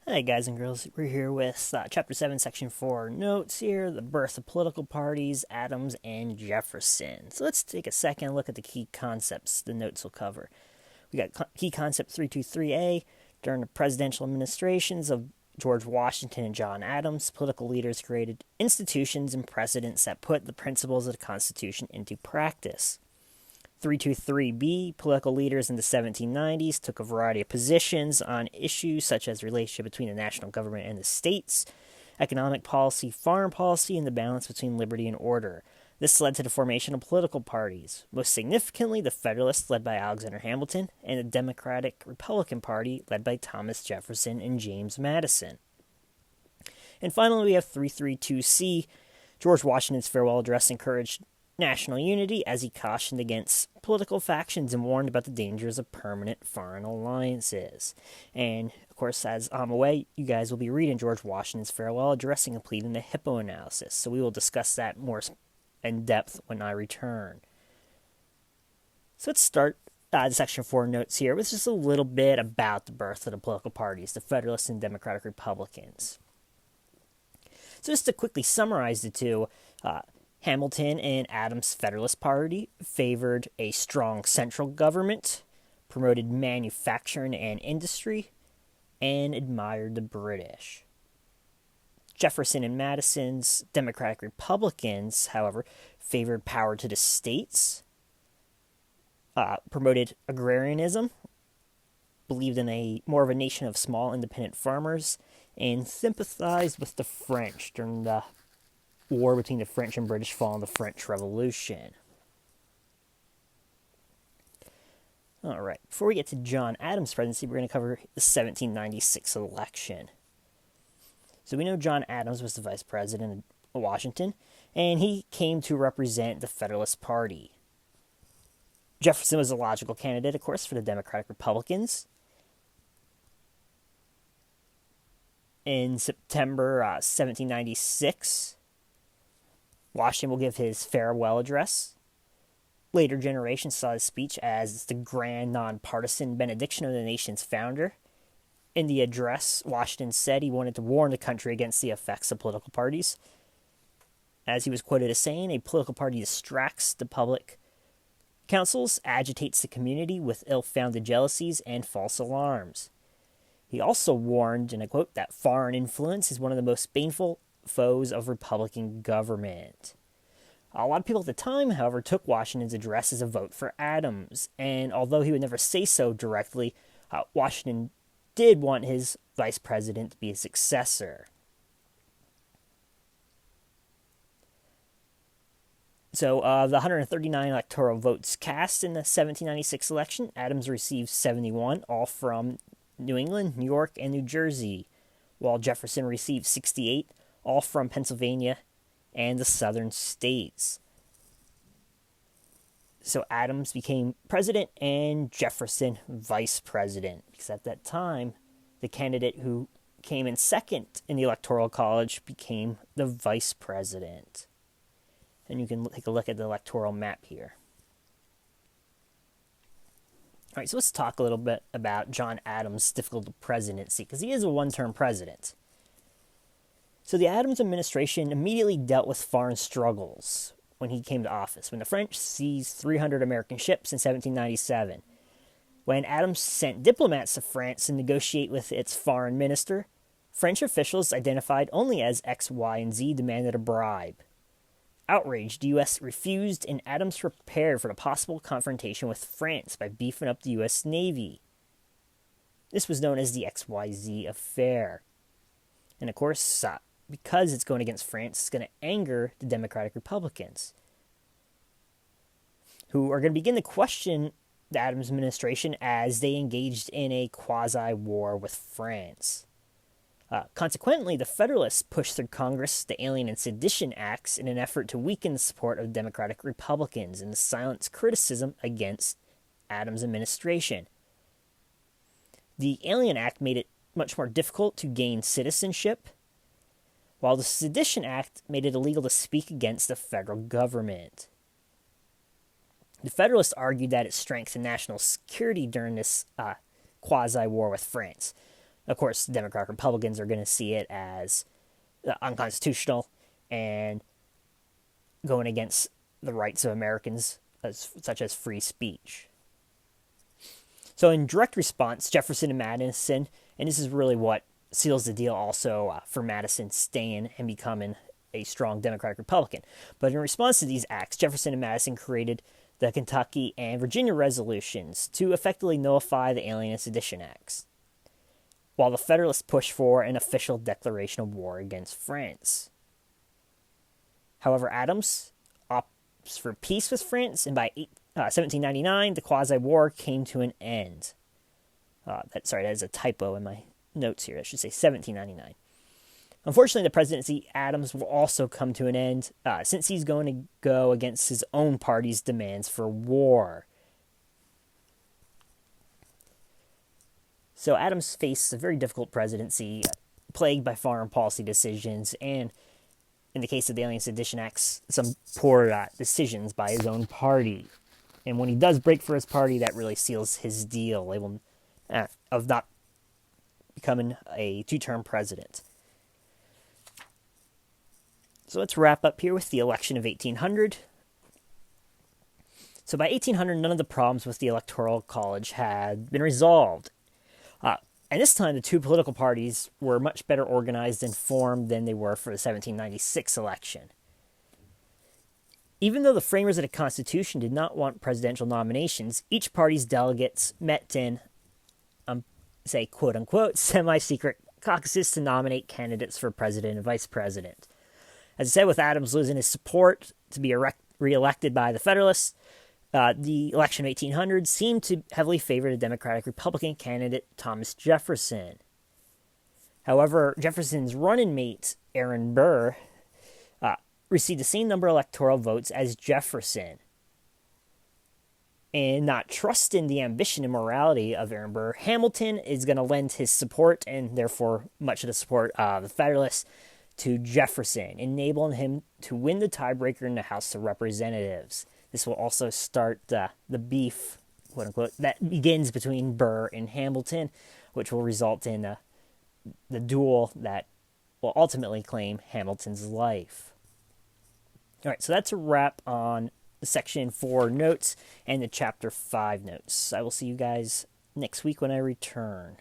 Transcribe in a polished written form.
Hey guys and girls, we're here with Chapter 7, Section 4 notes here, the birth of political parties, Adams and Jefferson. So let's take a second and look at the key concepts the notes will cover. We got key concept 323A. During the presidential administrations of George Washington and John Adams, political leaders created institutions and precedents that put the principles of the Constitution into practice. 323B, political leaders in the 1790s took a variety of positions on issues such as the relationship between the national government and the states, economic policy, foreign policy, and the balance between liberty and order. This led to the formation of political parties, most significantly the Federalists led by Alexander Hamilton and the Democratic Republican Party led by Thomas Jefferson and James Madison. And finally, we have 332C. George Washington's farewell address encouraged national unity as he cautioned against political factions and warned about the dangers of permanent foreign alliances. And, of course, as I'm away, you guys will be reading George Washington's farewell address and completing the Hippo analysis, so we will discuss that more in depth when I return. So let's start the Section 4 notes here with just a little bit about the birth of the political parties, the Federalists and Democratic Republicans. So just to quickly summarize the two, Hamilton and Adams' Federalist Party favored a strong central government, promoted manufacturing and industry, and admired the British. Jefferson and Madison's Democratic Republicans, however, favored power to the states, promoted agrarianism, believed in more of a nation of small independent farmers, and sympathized with the French during the war between the French and British following the French Revolution. All right, before we get to John Adams' presidency, we're going to cover the 1796 election. So we know John Adams was the vice president of Washington, and he came to represent the Federalist Party. Jefferson was a logical candidate, of course, for the Democratic Republicans. In September 1796, Washington will give his farewell address. Later generations saw his speech as the grand nonpartisan benediction of the nation's founder. In the address, Washington said he wanted to warn the country against the effects of political parties. As he was quoted as saying, a political party distracts the public councils, agitates the community with ill-founded jealousies and false alarms. He also warned, and I quote, that foreign influence is one of the most baneful foes of Republican government. A lot of people at the time, however, took Washington's address as a vote for Adams, and although he would never say so directly, Washington did want his vice president to be his successor. So, of the 139 electoral votes cast in the 1796 election, Adams received 71, all from New England, New York, and New Jersey, while Jefferson received 68, all from Pennsylvania and the southern states. So Adams became president and Jefferson vice president, because at that time, the candidate who came in second in the Electoral College became the vice president. And you can take a look at the electoral map here. All right, so let's talk a little bit about John Adams' difficult presidency, because he is a one-term president. So the Adams administration immediately dealt with foreign struggles when he came to office, when the French seized 300 American ships in 1797. When Adams sent diplomats to France to negotiate with its foreign minister, French officials identified only as X, Y, and Z demanded a bribe. Outraged, the U.S. refused, and Adams prepared for the possible confrontation with France by beefing up the U.S. Navy. This was known as the XYZ affair. And of course, because it's going against France, it's going to anger the Democratic Republicans, who are going to begin to question the Adams administration as they engaged in a quasi-war with France. Consequently, the Federalists pushed through Congress the Alien and Sedition Acts in an effort to weaken the support of Democratic Republicans and silence criticism against Adams' administration. The Alien Act made it much more difficult to gain citizenship, while the Sedition Act made it illegal to speak against the federal government. The Federalists argued that it strengthened national security during this quasi-war with France. Of course, Democratic Republicans are going to see it as unconstitutional and going against the rights of Americans, such as free speech. So in direct response, Jefferson and Madison, and this is really what seals the deal also for Madison staying and becoming a strong Democratic Republican. But in response to these acts, Jefferson and Madison created the Kentucky and Virginia resolutions to effectively nullify the Alien and Sedition Acts, while the Federalists pushed for an official declaration of war against France. However, Adams opts for peace with France, and by 1799, the quasi-war came to an end. That is a typo in my notes here. I should say 1799. Unfortunately, the presidency Adams will also come to an end since he's going to go against his own party's demands for war. So Adams faced a very difficult presidency, plagued by foreign policy decisions, and in the case of the Alien Sedition Acts, some poor decisions by his own party. And when he does break for his party, that really seals his deal of not becoming a two-term president. So let's wrap up here with the election of 1800. So by 1800, none of the problems with the Electoral College had been resolved. And this time, the two political parties were much better organized and formed than they were for the 1796 election. Even though the framers of the Constitution did not want presidential nominations, each party's delegates met in, say, quote-unquote, semi-secret caucuses to nominate candidates for president and vice president. As I said, with Adams losing his support to be reelected by the Federalists, the election of 1800 seemed to heavily favor the Democratic-Republican candidate Thomas Jefferson. However, Jefferson's running mate, Aaron Burr, received the same number of electoral votes as Jefferson. And not trusting the ambition and morality of Aaron Burr, Hamilton is going to lend his support, and therefore much of the support of the Federalists, to Jefferson, enabling him to win the tiebreaker in the House of Representatives. This will also start the beef, quote-unquote, that begins between Burr and Hamilton, which will result in the duel that will ultimately claim Hamilton's life. All right, so that's a wrap on the Section 4 notes and the Chapter 5 notes. I will see you guys next week when I return.